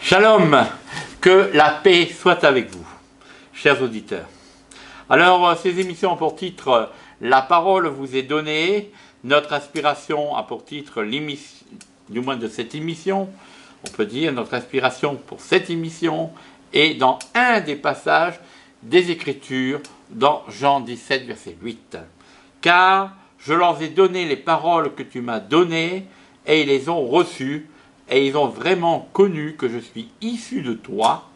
Shalom, que la paix soit avec vous, chers auditeurs. Alors, ces émissions ont pour titre « La parole vous est donnée ». Notre inspiration a pour titre, du moins de cette émission, on peut dire, notre inspiration pour cette émission est dans un des passages des Écritures, dans Jean 17, verset 8. « Car je leur ai donné les paroles que tu m'as données, et ils les ont reçues, et ils ont vraiment connu que je suis issu de toi,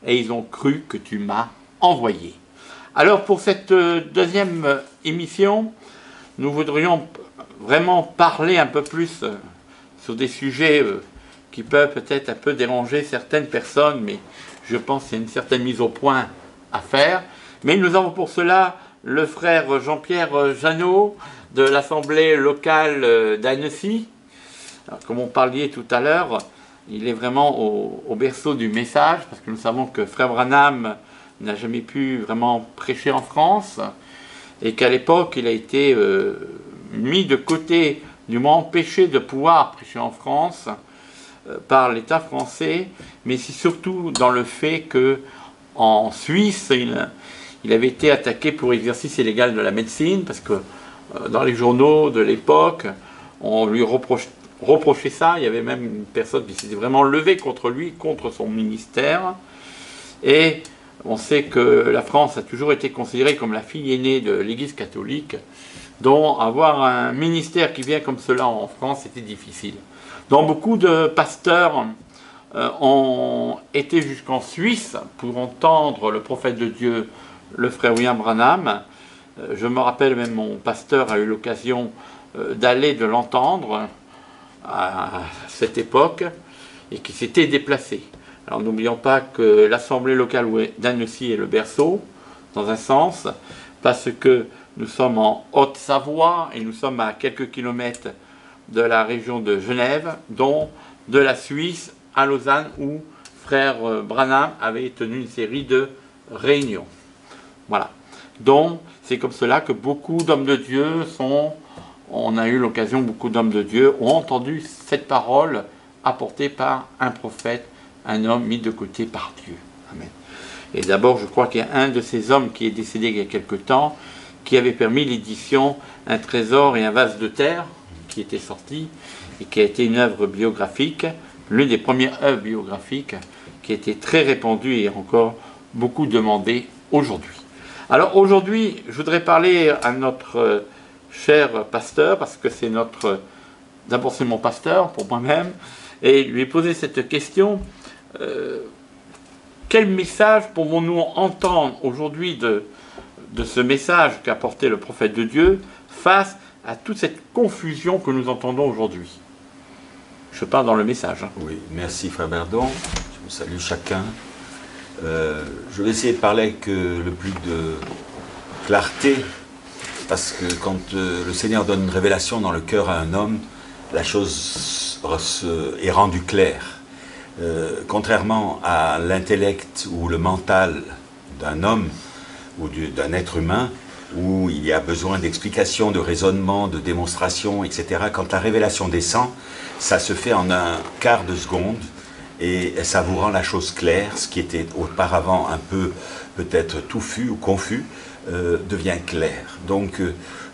et ils ont cru que tu m'as envoyé. » Alors pour cette deuxième émission, nous voudrions vraiment parler un peu plus sur des sujets qui peuvent peut-être un peu déranger certaines personnes, mais je pense qu'il y a une certaine mise au point à faire. Mais nous avons pour cela le frère Jean-Pierre Jeannot de l'Assemblée locale d'Annecy. Comme on parlait tout à l'heure, il est vraiment au berceau du message, parce que nous savons que frère Branham n'a jamais pu vraiment prêcher en France, et qu'à l'époque, il a été mis de côté, du moins empêché de pouvoir prêcher en France par l'État français, mais c'est surtout dans le fait qu'en Suisse, il avait été attaqué pour exercice illégal de la médecine, parce que dans les journaux de l'époque, on lui reprochait ça. Il y avait même une personne qui s'était vraiment levée contre lui, contre son ministère. Et on sait que la France a toujours été considérée comme la fille aînée de l'Église catholique, dont avoir un ministère qui vient comme cela en France, c'était difficile. Donc beaucoup de pasteurs ont été jusqu'en Suisse pour entendre le prophète de Dieu, le frère William Branham. Je me rappelle même, mon pasteur a eu l'occasion d'aller de l'entendre à cette époque, et qui s'était déplacé. Alors n'oublions pas que l'Assemblée locale d'Annecy est le berceau, dans un sens, parce que nous sommes en Haute-Savoie, et nous sommes à quelques kilomètres de la région de Genève, dont de la Suisse à Lausanne, où frère Branham avait tenu une série de réunions. Voilà. Donc c'est comme cela que beaucoup d'hommes de Dieu on a eu l'occasion, beaucoup d'hommes de Dieu ont entendu cette parole apportée par un prophète, un homme mis de côté par Dieu. Amen. Et d'abord, je crois qu'il y a un de ces hommes qui est décédé il y a quelque temps, qui avait permis l'édition Un trésor et un vase de terre, qui était sorti, et qui a été une œuvre biographique, l'une des premières œuvres biographiques, qui a été très répandue et encore beaucoup demandée aujourd'hui. Alors aujourd'hui, je voudrais parler à notre cher pasteur, parce que c'est d'abord c'est mon pasteur pour moi-même, et lui poser cette question. Quel message pouvons-nous entendre aujourd'hui de ce message qu'a porté le prophète de Dieu face à toute cette confusion que nous entendons aujourd'hui? Je parle dans le message. Oui, merci frère Berdon, je vous salue chacun. Je vais essayer de parler avec le plus de clarté, parce que quand le Seigneur donne une révélation dans le cœur à un homme, la chose est rendue claire. Contrairement à l'intellect ou le mental d'un homme ou d'un être humain, où il y a besoin d'explications, de raisonnement, de démonstration, etc. Quand la révélation descend, ça se fait en un quart de seconde, et ça vous rend la chose claire. Ce qui était auparavant un peu peut-être touffu ou confus devient clair. Donc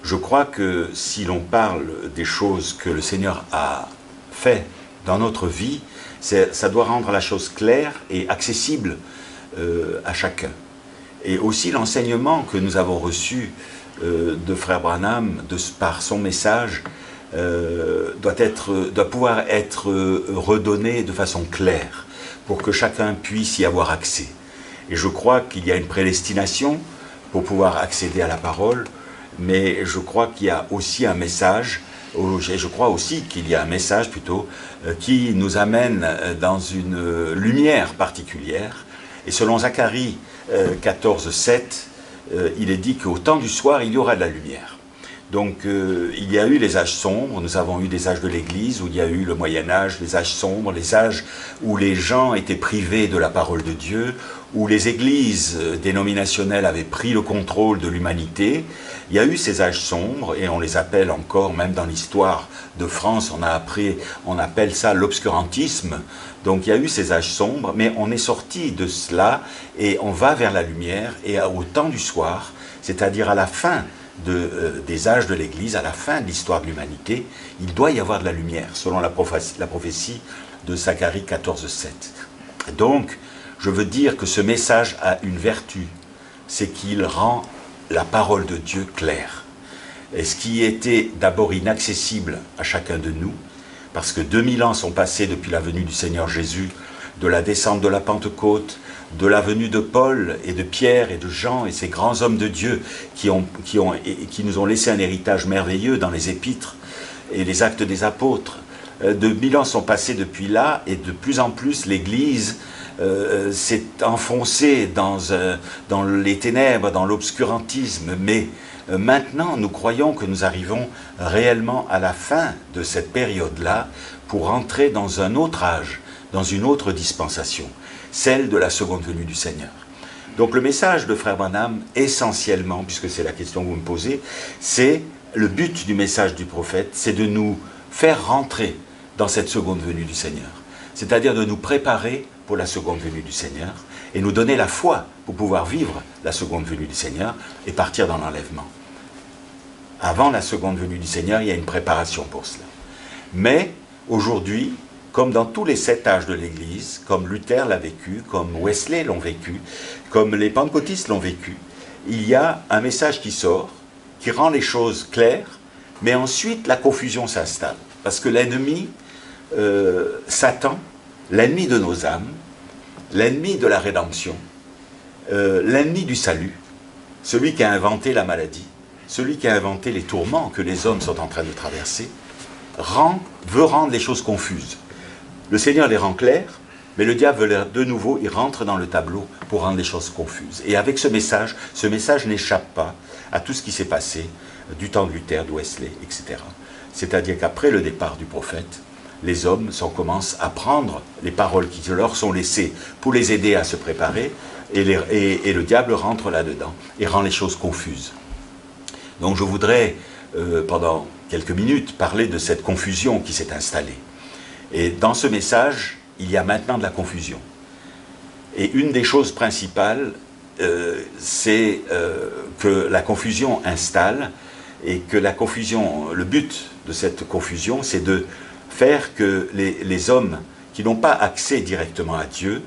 je crois que si l'on parle des choses que le Seigneur a fait dans notre vie, ça doit rendre la chose claire et accessible à chacun. Et aussi l'enseignement que nous avons reçu de frère Branham, par son message, doit pouvoir être redonné de façon claire, pour que chacun puisse y avoir accès. Et je crois qu'il y a une prédestination pour pouvoir accéder à la parole, mais je crois qu'il y a aussi un message, et je crois aussi qu'il y a un message plutôt, qui nous amène dans une lumière particulière. Et selon Zacharie 14, 7, il est dit qu'au temps du soir, il y aura de la lumière. Donc il y a eu les âges sombres, nous avons eu des âges de l'Église, où il y a eu le Moyen-Âge, les âges sombres, les âges où les gens étaient privés de la parole de Dieu, où les églises dénominationnelles avaient pris le contrôle de l'humanité, il y a eu ces âges sombres, et on les appelle encore, même dans l'histoire de France, on appelle ça l'obscurantisme. Donc il y a eu ces âges sombres, mais on est sorti de cela, et on va vers la lumière, et au temps du soir, c'est-à-dire à la fin des âges de l'Église, à la fin de l'histoire de l'humanité, il doit y avoir de la lumière, selon la prophétie de Zacharie 14,7. Donc, je veux dire que ce message a une vertu, c'est qu'il rend la parole de Dieu claire. Et ce qui était d'abord inaccessible à chacun de nous, parce que 2000 ans sont passés depuis la venue du Seigneur Jésus, de la descente de la Pentecôte, de la venue de Paul et de Pierre et de Jean et ces grands hommes de Dieu qui nous ont laissé un héritage merveilleux dans les épîtres et les actes des apôtres. 2000 ans sont passés depuis là, et de plus en plus l'Église s'est enfoncée dans les ténèbres, dans l'obscurantisme, mais maintenant nous croyons que nous arrivons réellement à la fin de cette période-là pour entrer dans un autre âge, dans une autre dispensation, celle de la seconde venue du Seigneur. Donc le message de Frère Branham, essentiellement, puisque c'est la question que vous me posez, c'est le but du message du prophète, c'est de nous faire rentrer dans cette seconde venue du Seigneur. C'est-à-dire de nous préparer pour la seconde venue du Seigneur et nous donner la foi pour pouvoir vivre la seconde venue du Seigneur et partir dans l'enlèvement. Avant la seconde venue du Seigneur, il y a une préparation pour cela. Mais aujourd'hui, comme dans tous les 7 âges de l'Église, comme Luther l'a vécu, comme Wesley l'ont vécu, comme les pentecôtistes l'ont vécu, il y a un message qui sort, qui rend les choses claires, mais ensuite la confusion s'installe. Parce que l'ennemi, Satan, l'ennemi de nos âmes, l'ennemi de la rédemption, l'ennemi du salut, celui qui a inventé la maladie, celui qui a inventé les tourments que les hommes sont en train de traverser, veut rendre les choses confuses. Le Seigneur les rend claires, mais le diable veut de nouveau, il rentre dans le tableau pour rendre les choses confuses. Et avec ce message n'échappe pas à tout ce qui s'est passé du temps de Luther, de Wesley, etc. C'est-à-dire qu'après le départ du prophète, les hommes commencent à prendre les paroles qui leur sont laissées pour les aider à se préparer, et le diable rentre là-dedans et rend les choses confuses. Donc je voudrais, pendant quelques minutes, parler de cette confusion qui s'est installée. Et dans ce message, il y a maintenant de la confusion. Et une des choses principales, c'est que la confusion installe, et que la confusion, le but de cette confusion, c'est de faire que les hommes qui n'ont pas accès directement à Dieu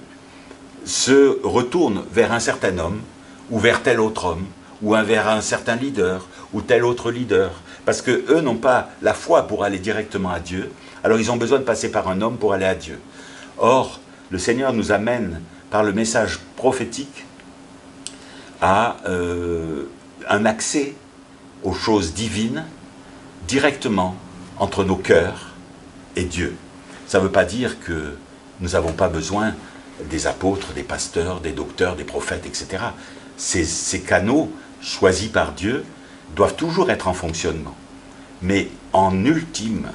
se retournent vers un certain homme, ou vers tel autre homme, ou vers un certain leader, ou tel autre leader, parce qu'eux n'ont pas la foi pour aller directement à Dieu, alors ils ont besoin de passer par un homme pour aller à Dieu. Or, le Seigneur nous amène par le message prophétique à un accès aux choses divines directement entre nos cœurs et Dieu. Ça ne veut pas dire que nous n'avons pas besoin des apôtres, des pasteurs, des docteurs, des prophètes, etc. Ces canaux choisis par Dieu doivent toujours être en fonctionnement. Mais en ultime,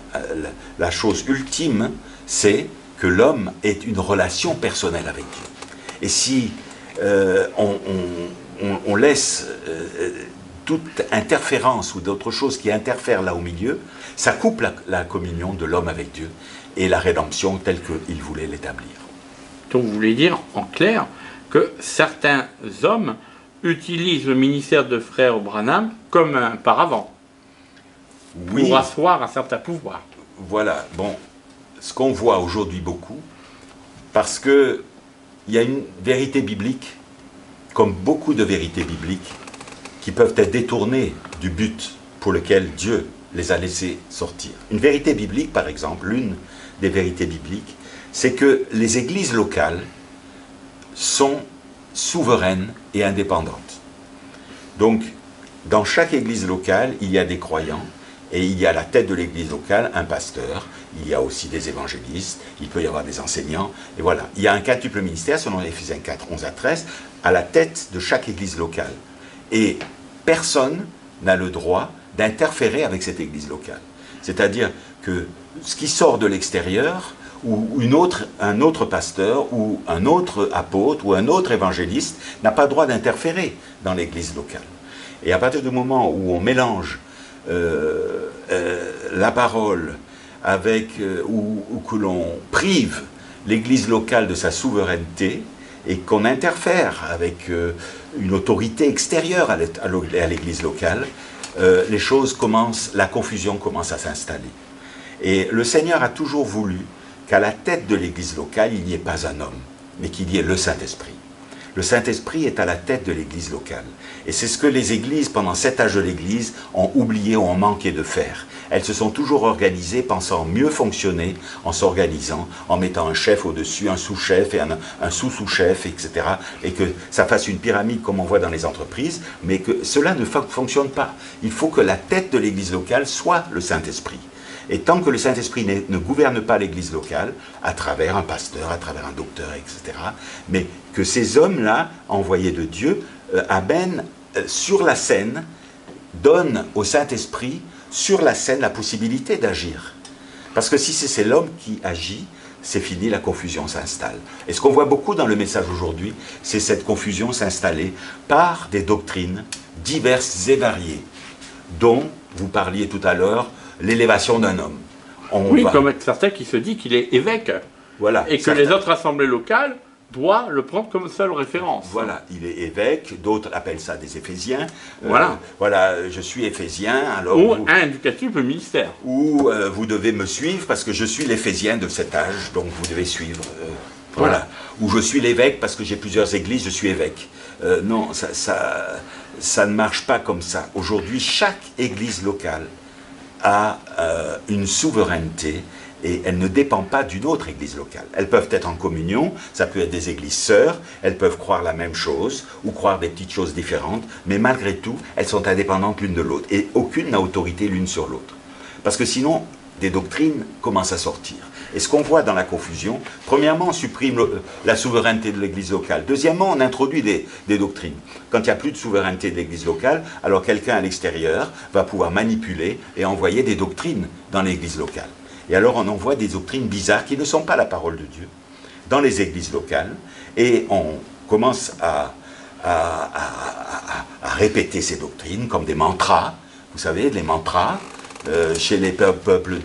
la chose ultime, c'est que l'homme ait une relation personnelle avec Dieu. Et si on laisse toute interférence ou d'autres choses qui interfèrent là au milieu, ça coupe la communion de l'homme avec Dieu et la rédemption telle qu'il voulait l'établir. Donc vous voulez dire en clair que certains hommes utilisent le ministère de Frère Branham comme un paravent, oui, pour asseoir un certain pouvoir. Voilà, bon, ce qu'on voit aujourd'hui beaucoup, parce qu'il y a une vérité biblique, comme beaucoup de vérités bibliques, qui peuvent être détournées du but pour lequel Dieu les a laissés sortir. Une vérité biblique, par exemple, l'une des vérités bibliques, c'est que les églises locales sont souveraines et indépendantes. Donc, dans chaque église locale, il y a des croyants, et il y a à la tête de l'église locale un pasteur, il y a aussi des évangélistes, il peut y avoir des enseignants, et voilà. Il y a un quintuple ministère, selon Éphésiens 4, 11 à 13, à la tête de chaque église locale. Et personne n'a le droit d'interférer avec cette église locale. C'est-à-dire que ce qui sort de l'extérieur, ou un autre pasteur, ou un autre apôtre, ou un autre évangéliste n'a pas le droit d'interférer dans l'église locale. Et à partir du moment où on mélange la parole avec, ou que l'on prive l'église locale de sa souveraineté, et qu'on interfère avec une autorité extérieure à l'église locale, les choses commencent, la confusion commence à s'installer. Et le Seigneur a toujours voulu qu'à la tête de l'église locale, il n'y ait pas un homme, mais qu'il y ait le Saint-Esprit. Le Saint-Esprit est à la tête de l'église locale. Et c'est ce que les églises, pendant cet âge de l'église, ont oublié ou ont manqué de faire. Elles se sont toujours organisées, pensant mieux fonctionner en s'organisant, en mettant un chef au-dessus, un sous-chef et un sous-sous-chef, etc. Et que ça fasse une pyramide comme on voit dans les entreprises, mais que cela ne fonctionne pas. Il faut que la tête de l'église locale soit le Saint-Esprit. Et tant que le Saint-Esprit ne gouverne pas l'église locale, à travers un pasteur, à travers un docteur, etc., mais que ces hommes-là, envoyés de Dieu, amènent sur la scène, donnent au Saint-Esprit, sur la scène, la possibilité d'agir. Parce que si c'est l'homme qui agit, c'est fini, la confusion s'installe. Et ce qu'on voit beaucoup dans le message aujourd'hui, c'est cette confusion s'installer par des doctrines diverses et variées, dont vous parliez tout à l'heure, l'élévation d'un homme. Oui, comme certains qui se dit qu'il est évêque. Voilà. Et que les autres assemblées locales doivent le prendre comme seule référence. Voilà, il est évêque, d'autres appellent ça des Éphésiens. Voilà. Voilà, je suis Éphésien, alors... Ou un indicatif au ministère. Ou vous devez me suivre parce que je suis l'Éphésien de cet âge, donc vous devez suivre. Voilà. Ou je suis l'évêque parce que j'ai plusieurs églises, je suis évêque. Non, ça ne marche pas comme ça. Aujourd'hui, chaque église locale a une souveraineté et elle ne dépend pas d'une autre église locale. Elles peuvent être en communion, ça peut être des églises sœurs, elles peuvent croire la même chose ou croire des petites choses différentes, mais malgré tout, elles sont indépendantes l'une de l'autre et aucune n'a autorité l'une sur l'autre. Parce que sinon, des doctrines commencent à sortir. Et ce qu'on voit dans la confusion, premièrement, on supprime la souveraineté de l'église locale. Deuxièmement, on introduit des doctrines. Quand il n'y a plus de souveraineté de l'église locale, alors quelqu'un à l'extérieur va pouvoir manipuler et envoyer des doctrines dans l'église locale. Et alors on envoie des doctrines bizarres qui ne sont pas la parole de Dieu dans les églises locales. Et on commence à répéter ces doctrines comme des mantras. Vous savez, les mantras. Chez les peuples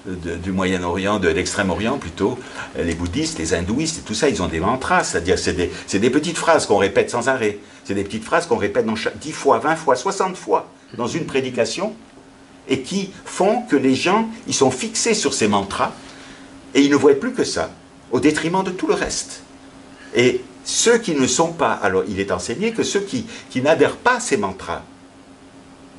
du Moyen-Orient, de l'Extrême-Orient plutôt, les bouddhistes, les hindouistes, et tout ça, ils ont des mantras, c'est-à-dire c'est des petites phrases qu'on répète sans arrêt. C'est des petites phrases qu'on répète 10 fois, 20 fois, 60 fois dans une prédication, et qui font que les gens, ils sont fixés sur ces mantras, et ils ne voient plus que ça, au détriment de tout le reste. Et ceux qui ne sont pas, alors il est enseigné que ceux qui n'adhèrent pas à ces mantras,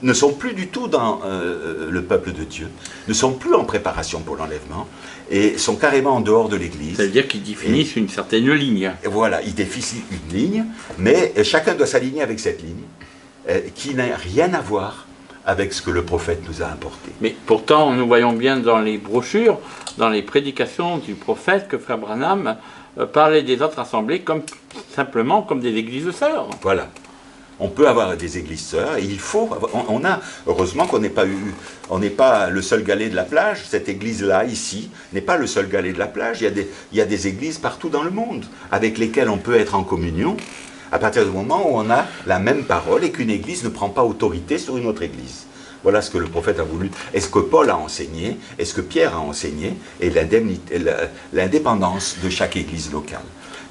ne sont plus du tout dans le peuple de Dieu, ne sont plus en préparation pour l'enlèvement, et sont carrément en dehors de l'Église. Ça veut dire qu'ils définissent une certaine ligne. Et voilà, ils définissent une ligne, mais chacun doit s'aligner avec cette ligne, qui n'a rien à voir avec ce que le prophète nous a apporté. Mais pourtant, nous voyons bien dans les brochures, dans les prédications du prophète, que Frère Branham parlait des autres assemblées simplement comme des églises sœurs. Voilà. On peut avoir des églises sœurs, et il faut... heureusement qu'on on n'est pas le seul galet de la plage. Cette église-là, ici, n'est pas le seul galet de la plage. Il y a des églises partout dans le monde, avec lesquelles on peut être en communion, à partir du moment où on a la même parole, et qu'une église ne prend pas autorité sur une autre église. Voilà ce que le prophète a voulu. Est-ce que Paul a enseigné, est-ce que Pierre a enseigné, et l'indépendance de chaque église locale.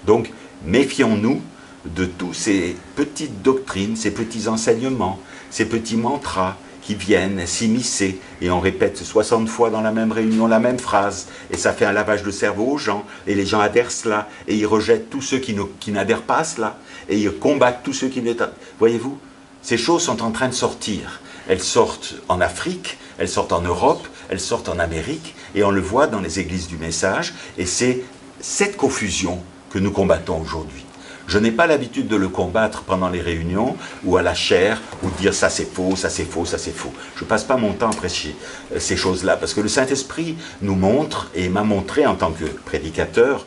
Donc, méfions-nous de tous ces petites doctrines, ces petits enseignements, ces petits mantras qui viennent s'immiscer, et on répète 60 fois dans la même réunion la même phrase, et ça fait un lavage de cerveau aux gens, et les gens adhèrent cela, et ils rejettent tous ceux qui n'adhèrent pas à cela, et ils combattent tous ceux qui ne... Voyez-vous, ces choses sont en train de sortir. Elles sortent en Afrique, elles sortent en Europe, elles sortent en Amérique, et on le voit dans les églises du message, et c'est cette confusion que nous combattons aujourd'hui. Je n'ai pas l'habitude de le combattre pendant les réunions ou à la chaire ou de dire ça c'est faux, ça c'est faux, ça c'est faux. Je ne passe pas mon temps à prêcher ces choses-là parce que le Saint-Esprit nous montre et m'a montré en tant que prédicateur,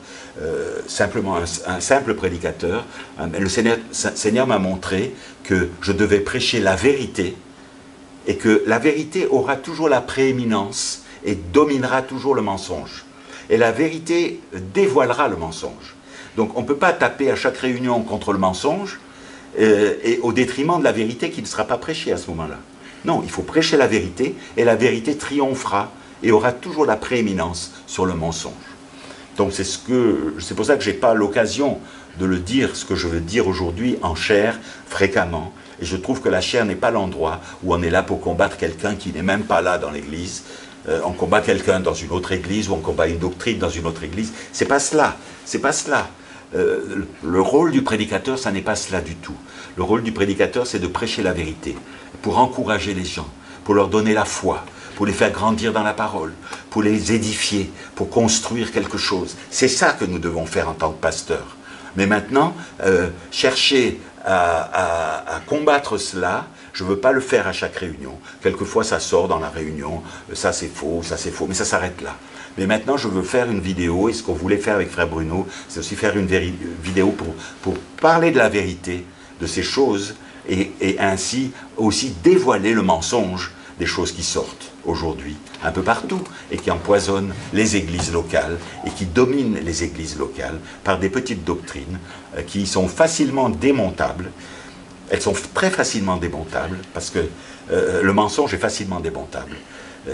simplement un simple prédicateur, le Seigneur m'a montré que je devais prêcher la vérité et que la vérité aura toujours la prééminence et dominera toujours le mensonge. et la vérité dévoilera le mensonge. Donc on ne peut pas taper à chaque réunion contre le mensonge et au détriment de la vérité qui ne sera pas prêchée à ce moment-là. Non, il faut prêcher la vérité et la vérité triomphera et aura toujours la prééminence sur le mensonge. Donc c'est pour ça que je n'ai pas l'occasion de le dire, ce que je veux dire aujourd'hui en chair, fréquemment. Et je trouve que la chair n'est pas l'endroit où on est là pour combattre quelqu'un qui n'est même pas là dans l'église. On combat quelqu'un dans une autre église ou on combat une doctrine dans une autre église. C'est pas cela. C'est pas cela. Le rôle du prédicateur, ça n'est pas cela du tout. Le rôle du prédicateur, c'est de prêcher la vérité, pour encourager les gens, pour leur donner la foi, pour les faire grandir dans la parole, pour les édifier, pour construire quelque chose. C'est ça que nous devons faire en tant que pasteurs. Mais maintenant, chercher à combattre cela, je ne veux pas le faire à chaque réunion. Quelquefois, ça sort dans la réunion, ça c'est faux, mais ça s'arrête là. Mais maintenant, je veux faire une vidéo, et ce qu'on voulait faire avec Frère Bruno, c'est aussi faire une vidéo pour parler de la vérité, de ces choses, et ainsi aussi dévoiler le mensonge des choses qui sortent aujourd'hui, un peu partout, et qui empoisonnent les églises locales, et qui dominent les églises locales par des petites doctrines qui sont facilement démontables. Elles sont très facilement démontables, parce que le mensonge est facilement démontable.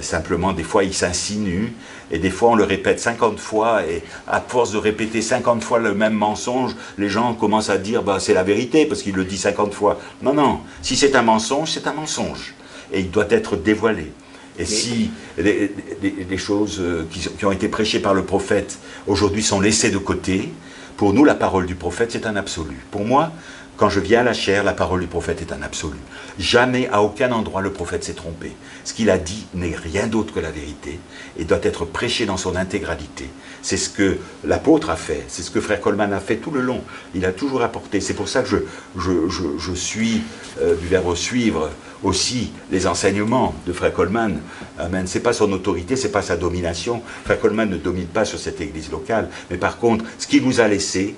Simplement, des fois, il s'insinue, et des fois, on le répète 50 fois, et à force de répéter 50 fois le même mensonge, les gens commencent à dire bah, « c'est la vérité », parce qu'il le dit 50 fois. Non, non, si c'est un mensonge, c'est un mensonge, et il doit être dévoilé. Et si les choses qui ont été prêchées par le prophète, aujourd'hui, sont laissées de côté, pour nous, la parole du prophète, c'est un absolu. Pour moi, quand je viens à la chair, la parole du prophète est un absolu. Jamais, à aucun endroit, le prophète s'est trompé. Ce qu'il a dit n'est rien d'autre que la vérité et doit être prêché dans son intégralité. C'est ce que l'apôtre a fait, c'est ce que Frère Coleman a fait tout le long. Il a toujours apporté. C'est pour ça que je suis du verbe suivre aussi les enseignements de Frère Coleman. Amen. Ce n'est pas son autorité, ce n'est pas sa domination. Frère Coleman ne domine pas sur cette église locale. Mais par contre, ce qu'il nous a laissé,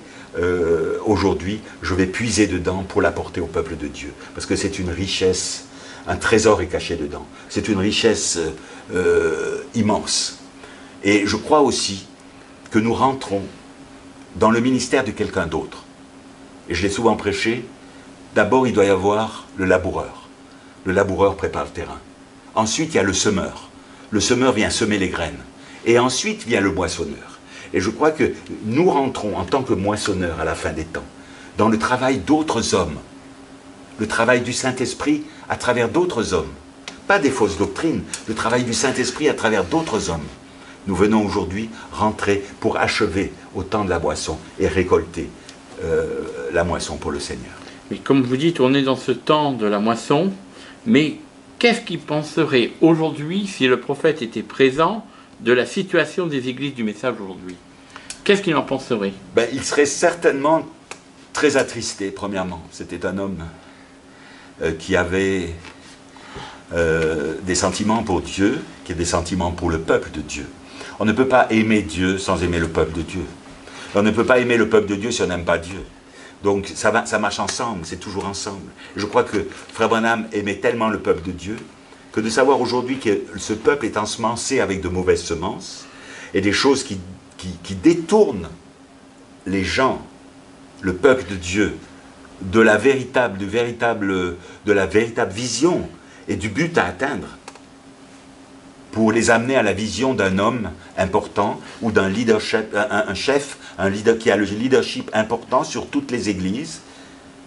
aujourd'hui, je vais puiser dedans pour l'apporter au peuple de Dieu. Parce que c'est une richesse, un trésor est caché dedans. C'est une richesse immense. Et je crois aussi que nous rentrons dans le ministère de quelqu'un d'autre. Et je l'ai souvent prêché, d'abord il doit y avoir le laboureur. Le laboureur prépare le terrain. Ensuite il y a le semeur. Le semeur vient semer les graines. Et ensuite vient le moissonneur. Et je crois que nous rentrons en tant que moissonneurs à la fin des temps, dans le travail d'autres hommes, le travail du Saint-Esprit à travers d'autres hommes. Pas des fausses doctrines, le travail du Saint-Esprit à travers d'autres hommes. Nous venons aujourd'hui rentrer pour achever au temps de la moisson et récolter la moisson pour le Seigneur. Mais comme vous dites, on est dans ce temps de la moisson, mais qu'est-ce qu'il penserait aujourd'hui si le prophète était présent de la situation des églises du message aujourd'hui? Qu'est-ce qu'il en penserait? Ben, il serait certainement très attristé, premièrement. C'était un homme qui avait des sentiments pour Dieu, qui a des sentiments pour le peuple de Dieu. On ne peut pas aimer Dieu sans aimer le peuple de Dieu. On ne peut pas aimer le peuple de Dieu si on n'aime pas Dieu. Donc ça marche ensemble, c'est toujours ensemble. Je crois que Frère Branham aimait tellement le peuple de Dieu que de savoir aujourd'hui que ce peuple est ensemencé avec de mauvaises semences et des choses qui détournent les gens, le peuple de Dieu, de la véritable vision et du but à atteindre, pour les amener à la vision d'un homme important ou d'un leadership, un chef, un leader qui a le leadership important sur toutes les églises,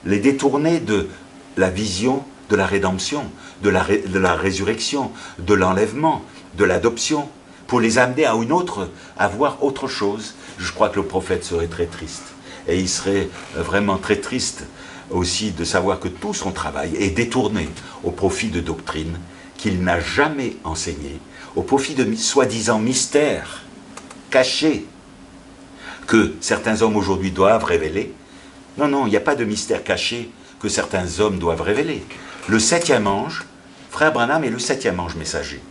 les détourner de la vision de la rédemption, de la résurrection, de l'enlèvement, de l'adoption, pour les amener à une autre, à voir autre chose. Je crois que le prophète serait très triste. Et il serait vraiment très triste aussi de savoir que tout son travail est détourné au profit de doctrines qu'il n'a jamais enseignées, au profit de soi-disant mystères cachés que certains hommes aujourd'hui doivent révéler. Non, non, il n'y a pas de mystère caché que certains hommes doivent révéler. Le 7e ange, Frère Branham est le 7e ange messager.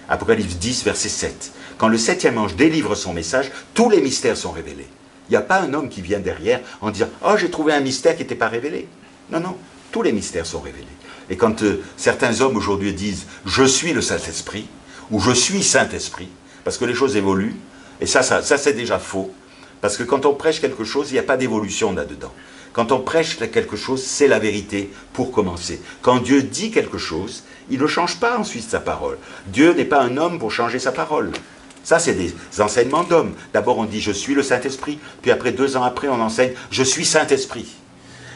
Apocalypse 10, verset 7. Quand le 7e ange délivre son message, tous les mystères sont révélés. Il n'y a pas un homme qui vient derrière en disant « Oh, j'ai trouvé un mystère qui n'était pas révélé ». Non, non, tous les mystères sont révélés. Et quand certains hommes aujourd'hui disent « Je suis le Saint-Esprit » ou « Je suis Saint-Esprit », parce que les choses évoluent, Et ça c'est déjà faux. Parce que quand on prêche quelque chose, il n'y a pas d'évolution là-dedans. Quand on prêche quelque chose, c'est la vérité pour commencer. Quand Dieu dit quelque chose, il ne change pas ensuite sa parole. Dieu n'est pas un homme pour changer sa parole. Ça, c'est des enseignements d'hommes. D'abord, on dit « je suis le Saint-Esprit », puis après, 2 ans après, on enseigne « je suis Saint-Esprit ».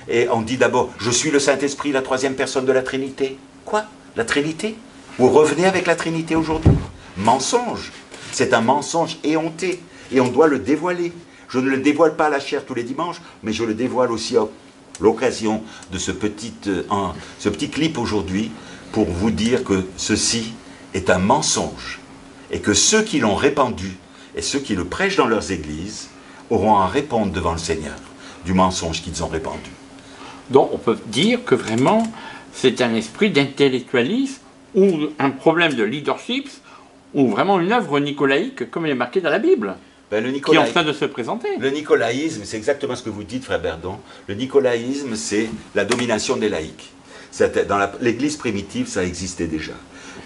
Et on dit d'abord « je suis le Saint-Esprit, la 3e personne de la Trinité ». Quoi? La Trinité? Vous revenez avec la Trinité aujourd'hui? Mensonge. C'est un mensonge éhonté. Et on doit le dévoiler. Je ne le dévoile pas à la chair tous les dimanches, mais je le dévoile aussi à l'occasion de ce petit clip aujourd'hui pour vous dire que ceci est un mensonge et que ceux qui l'ont répandu et ceux qui le prêchent dans leurs églises auront à répondre devant le Seigneur du mensonge qu'ils ont répandu. Donc on peut dire que vraiment c'est un esprit d'intellectualisme ou un problème de leadership ou vraiment une œuvre nicolaïque comme il est marqué dans la Bible. Ben, Qui est en train de se présenter. Le nicolaïsme, c'est exactement ce que vous dites, frère Berdon. Le nicolaïsme, c'est la domination des laïcs. Dans l'Église primitive, ça existait déjà.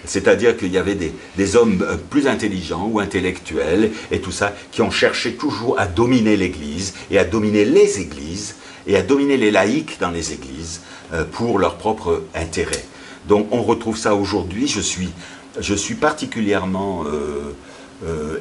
C'est-à-dire qu'il y avait des hommes plus intelligents ou intellectuels et tout ça, qui ont cherché toujours à dominer l'Église et à dominer les églises et à dominer les laïcs dans les églises pour leur propre intérêt. Donc on retrouve ça aujourd'hui. Je suis particulièrement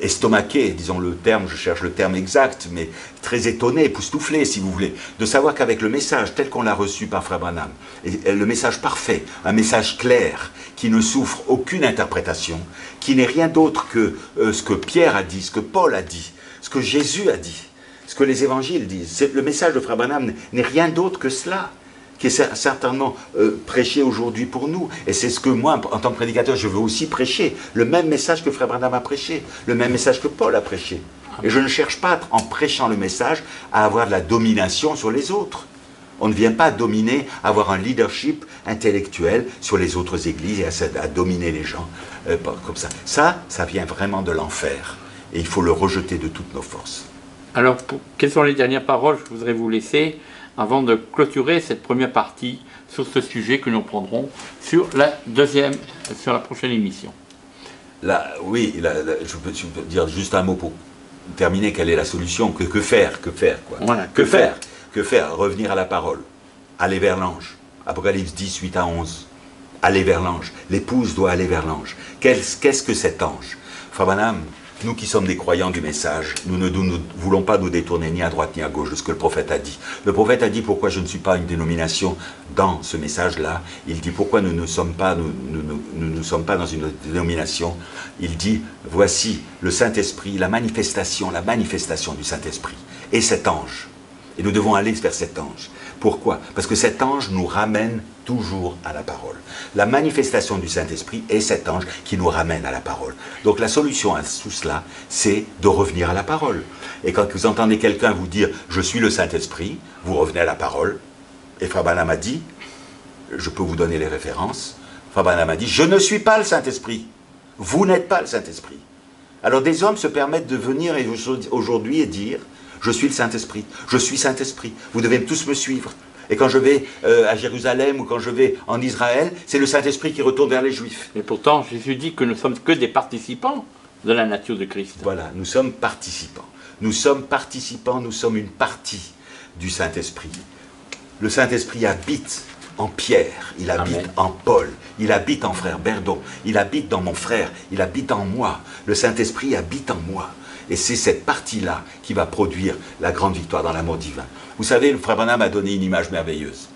estomaqué, disons le terme, je cherche le terme exact, mais très étonné, époustouflé si vous voulez, de savoir qu'avec le message tel qu'on l'a reçu par Frère Branham, et le message parfait, un message clair, qui ne souffre aucune interprétation, qui n'est rien d'autre que ce que Pierre a dit, ce que Paul a dit, ce que Jésus a dit, ce que les évangiles disent. Le message de Frère Branham n'est rien d'autre que cela, qui est certainement prêché aujourd'hui pour nous. Et c'est ce que moi, en tant que prédicateur, je veux aussi prêcher. Le même message que Frère Branham a prêché, le même message que Paul a prêché. Et je ne cherche pas, en prêchant le message, à avoir de la domination sur les autres. On ne vient pas dominer, avoir un leadership intellectuel sur les autres églises et à dominer les gens comme ça. Ça vient vraiment de l'enfer. Et il faut le rejeter de toutes nos forces. Alors, quelles sont les dernières paroles que je voudrais vous laisser avant de clôturer cette première partie sur ce sujet que nous prendrons sur la prochaine émission. Là, oui, je peux dire juste un mot pour terminer. Quelle est la solution? Que faire quoi. Voilà, que faire? Revenir à la parole. Aller vers l'ange. Apocalypse 10, 8 à 11. Aller vers l'ange. L'épouse doit aller vers l'ange. Qu'est-ce que cet ange? Frère Branham, nous qui sommes des croyants du message, nous ne voulons pas nous détourner ni à droite ni à gauche de ce que le prophète a dit. Le prophète a dit pourquoi je ne suis pas une dénomination dans ce message-là. Il dit pourquoi nous ne sommes pas dans une dénomination. Il dit voici le Saint-Esprit, la manifestation du Saint-Esprit et cet ange. Et nous devons aller vers cet ange. Pourquoi? Parce que cet ange nous ramène toujours à la parole. La manifestation du Saint-Esprit est cet ange qui nous ramène à la parole. Donc la solution à tout cela, c'est de revenir à la parole. Et quand vous entendez quelqu'un vous dire « je suis le Saint-Esprit », vous revenez à la parole. Et Frère Branham a dit, je peux vous donner les références, Frère Branham a dit « je ne suis pas le Saint-Esprit, vous n'êtes pas le Saint-Esprit ». Alors des hommes se permettent de venir aujourd'hui et dire « je suis le Saint-Esprit, je suis Saint-Esprit, vous devez tous me suivre ». Et quand je vais à Jérusalem ou quand je vais en Israël, c'est le Saint-Esprit qui retourne vers les Juifs. Et pourtant, Jésus dit que nous ne sommes que des participants de la nature de Christ. Voilà, nous sommes participants. Nous sommes participants, nous sommes une partie du Saint-Esprit. Le Saint-Esprit habite en Pierre, il habite Amen. En Paul, il habite en frère Berdon, il habite dans mon frère, il habite en moi. Le Saint-Esprit habite en moi. Et c'est cette partie-là qui va produire la grande victoire dans l'amour divin. Vous savez, le frère Branham a donné une image merveilleuse.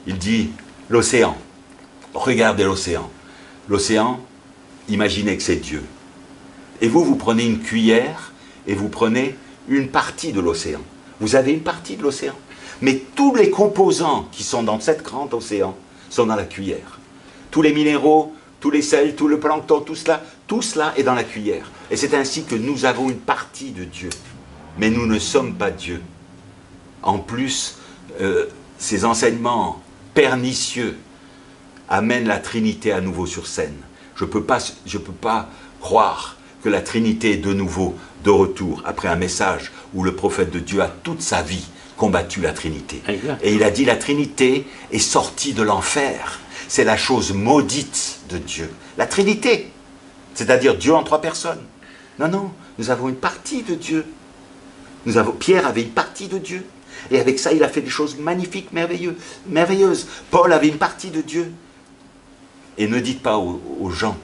Il dit, l'océan, regardez l'océan. L'océan, imaginez que c'est Dieu. Et vous prenez une cuillère et vous prenez une partie de l'océan. Vous avez une partie de l'océan. Mais tous les composants qui sont dans cet grand océan sont dans la cuillère. Tous les minéraux, tous les sels, tout le plancton, tout cela est dans la cuillère. Et c'est ainsi que nous avons une partie de Dieu. Mais nous ne sommes pas Dieu. En plus, ces enseignements pernicieux amènent la Trinité à nouveau sur scène. Je ne peux pas croire que la Trinité est de nouveau de retour après un message où le prophète de Dieu a toute sa vie combattu la Trinité. Exact. Et il a dit la Trinité est sortie de l'enfer. C'est la chose maudite de Dieu. La Trinité, c'est-à-dire Dieu en 3 personnes. Non, non, nous avons une partie de Dieu. Pierre avait une partie de Dieu. Et avec ça, il a fait des choses magnifiques, merveilleuses. Paul avait une partie de Dieu. Et ne dites pas aux gens,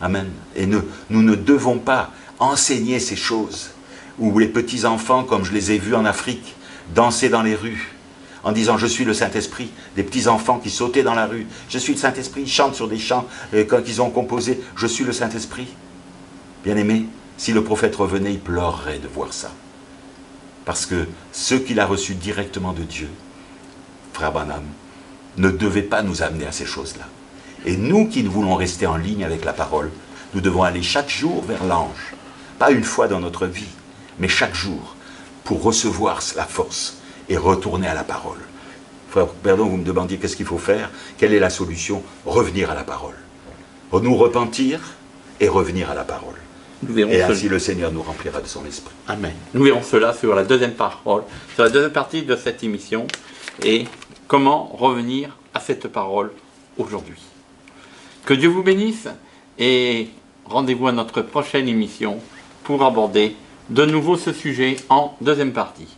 amen, et nous ne devons pas enseigner ces choses, où les petits-enfants, comme je les ai vus en Afrique, danser dans les rues, en disant « Je suis le Saint-Esprit », des petits-enfants qui sautaient dans la rue, « Je suis le Saint-Esprit », ils chantent sur des chants, quand ils ont composé « Je suis le Saint-Esprit ». Bien-aimés, si le prophète revenait, il pleurerait de voir ça. Parce que ce qu'il a reçu directement de Dieu, frère Branham, ne devait pas nous amener à ces choses-là. Et nous qui voulons rester en ligne avec la parole, nous devons aller chaque jour vers l'ange. Pas une fois dans notre vie, mais chaque jour, pour recevoir la force et retourner à la parole. Frère Berdon, vous me demandiez qu'est-ce qu'il faut faire, quelle est la solution? Revenir à la parole. Nous repentir et revenir à la parole. Et ainsi le Seigneur nous remplira de son esprit. Amen. Nous verrons cela sur la deuxième parole, sur la deuxième partie de cette émission, et comment revenir à cette parole aujourd'hui. Que Dieu vous bénisse, et rendez-vous à notre prochaine émission pour aborder de nouveau ce sujet en deuxième partie.